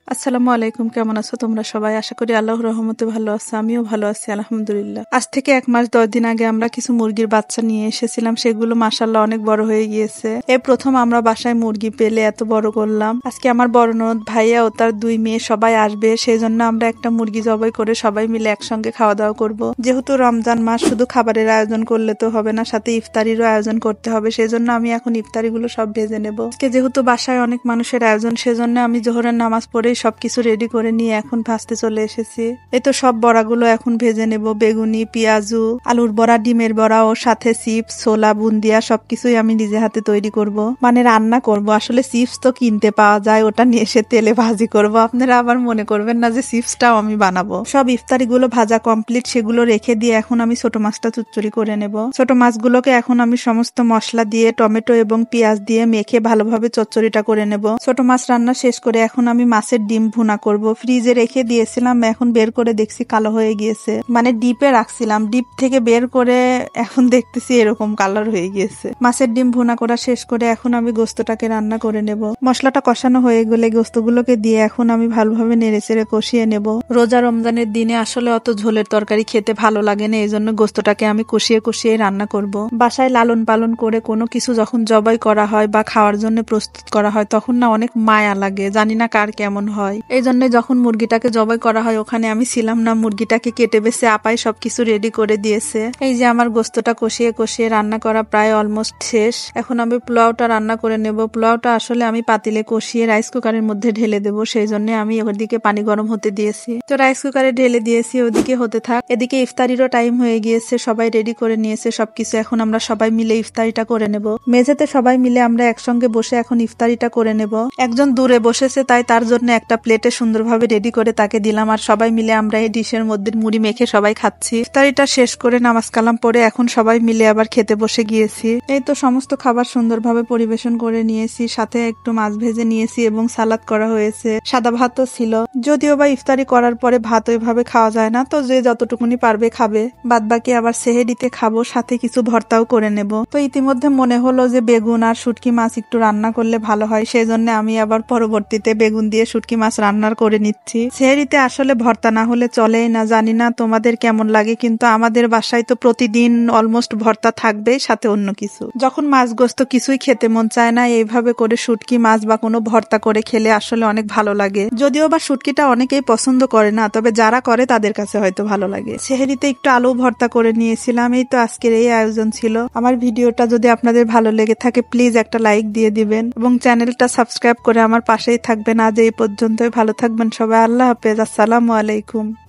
আসসালামু আলাইকুম, কেমন আছো তোমরা সবাই? আশা করি আল্লাহর রহমতে ভালো আছো। আমিও ভালো আছি আলহামদুলিল্লাহ। আজ থেকে 1 মাস 10 দিন আগে আমরা কিছু মুরগির বাচ্চা নিয়ে এসেছিলাম, সেগুলো মাশাআল্লাহ অনেক বড় হয়ে গিয়েছে। এই প্রথম আমরা বাসায় মুরগি পেলে এত বড় করলাম। আজকে আমার বড় ননদ, ভাইয়া ও তার 2 মেয়ে সবাই আসবে, সেই জন্য আমরা একটা মুরগি জবাই করে সবাই মিলে একসঙ্গে খাওয়া দাওয়া করব। যেহেতু রমজান মাস, শুধু খাবারের আয়োজন করলে তো হবে না, সাথে ইফতারিরও আয়োজন করতে হবে। সেই জন্য আমি এখন ইফতারিগুলো সব ভেজে নেব। আজকে যেহেতু বাসায় অনেক মানুষের আয়োজন, সেজন্য আমি জোহরের নামাজ পড়ে সবকিছু রেডি করে নিয়ে এখন ভাজতে চলে এসেছি। এই তো সব বড়াগুলো এখন ভেজে নেব। বেগুনি, পেঁয়াজু, আলুর বড়া, ডিমের বড়া ও সাথে চিপস, ছোলা, বুন্দিয়া সবকিছুই আমি নিজে হাতে তৈরি করব, মানে রান্না করব। আসলে চিপস তো কিনতে পাওয়া যায়, ওটা নিয়ে এসে তেলে ভাজি করব। আপনারা আবার মনে করবেন না যে চিপসটাও আমি বানাবো। সব ইফতারিগুলো ভাজা কমপ্লিট, সেগুলো রেখে দিয়ে এখন আমি ছোট মাছটা চুচুরি করে নেব। ছোট মাছগুলোকে এখন আমি সমস্ত মশলা দিয়ে, টমেটো এবং পেঁয়াজ দিয়ে মেখে ভালোভাবে চচ্চড়িটা করে নেব। ছোট মাছ রান্না শেষ করে এখন আমি মাছের ডিম ভুনা করব। ফ্রিজে রেখে দিয়েছিলাম, এখন বের করে দেখছি কালো হয়ে গিয়েছে, মানে ডিপে রাখছিলাম, ডিপ থেকে বের করে এখন দেখতেছি এরকম কালার হয়ে গিয়েছে। মাছের ডিম ভুনা করা শেষ করে এখন আমি গোস্তটাকে রান্না করে নেব। মশলাটা কষানো হয়ে গেলে গোস্তগুলোকে দিয়ে এখন আমি ভালোভাবে নেড়েচেড়ে কষিয়ে নেব। রোজা রমজানের দিনে আসলে অত ঝোলের তরকারি খেতে ভালো লাগে না, এই জন্য গোস্তটাকে আমি কষিয়ে কষিয়ে রান্না করব। বাসায় লালন পালন করে কোনো কিছু যখন জবাই করা হয় বা খাওয়ার জন্য প্রস্তুত করা হয়, তখন না অনেক মায়া লাগে, জানি না কার কেমন হয়। এই জন্য যখন মুরগিটাকে জবাই করা হয়, ওখানে আমি ছিলাম না, মুরগিটাকে কেটে বেছে আপাই সবকিছু রেডি করে দিয়েছে। এই যে আমার গোস্তটা কষিয়ে কষিয়ে রান্না করা প্রায় অলমোস্ট শেষ। এখন আমি পোলাওটা রান্না করে নেব। পোলাওটা আসলে আমি পাতিলে কষিয়ে রাইস কুকারের মধ্যে ঢেলে দেবো, সেই জন্য আমি ওদিকে পানি গরম হতে দিয়েছি। তো রাইস কুকারে ঢেলে দিয়েছি, ওদিকে হতে থাক। এদিকে ইফতারিরও টাইম হয়ে গিয়েছে, সবাই রেডি করে নিয়েছে সবকিছু। এখন আমরা সবাই মিলে ইফতারিটা করে নেব। মেঝেতে সবাই মিলে আমরা একসঙ্গে বসে এখন ইফতারিটা করে নেব। একজন দূরে বসেছে, তাই তার জন্য একটা প্লেটে সুন্দরভাবে রেডি করে তাকে দিলাম, আর সবাই মিলে আমরা এই ডিশের মধ্যে মুড়ি মেখে সবাই খাচ্ছি। ইফতারিটা শেষ করে নামাজ কালাম পড়ে এখন সবাই মিলে আবার খেতে বসে গিয়েছি। এই তো সমস্ত খাবার সুন্দরভাবে পরিবেশন করে নিয়েছি, সাথে একটু মাছ ভেজে নিয়েছি এবং সালাদ করা হয়েছে, সাদা ভাতও ছিল। যদিও বা ইফতারি করার পরে ভাত ওইভাবে খাওয়া যায় না, তো যে যতটুকুনি পারবে খাবে, বাদ বাকি আবার সেহেরিতে খাবো, সাথে কিছু ভর্তাও করে নেব। তো ইতিমধ্যে মনে হলো যে বেগুন আর শুটকি মাছ একটু রান্না করলে ভালো হয়, সেই জন্য আমি আবার পরবর্তীতে বেগুন দিয়ে শুটকি মাছ রান্নার করে নিচ্ছি। সেহরিতে আসলে ভর্তা না হলে চলেই না, জানি না তোমাদের কেমন লাগে, কিন্তু আমাদের বাসায় তো প্রতিদিন অলমোস্ট ভর্তা থাকবে, সাথে অন্য কিছু। যখন মাছ গোস্ত কিছুই খেতে মন চায় না, এইভাবে করে শুটকি মাছ বা কোনো ভর্তা করে খেলে আসলে অনেক ভালো লাগে। যদিও বা শুটকিটা অনেকেই পছন্দ করে না, তবে যারা করে তাদের কাছে হয়তো ভালো লাগে। সেহরিতে একটু আলু ভর্তা করে নিয়েছিলাম। এই তো আজকের এই আয়োজন ছিল। আমার ভিডিওটা যদি আপনাদের ভালো লেগে থাকে, প্লিজ একটা লাইক দিয়ে দিবেন এবং চ্যানেলটা সাবস্ক্রাইব করে আমার পাশেই থাকবেন। আজ এই পর্যন্তই, ভালো থাকবেন সবাই। আল্লাহ হাফেজ। আসসালামু আলাইকুম।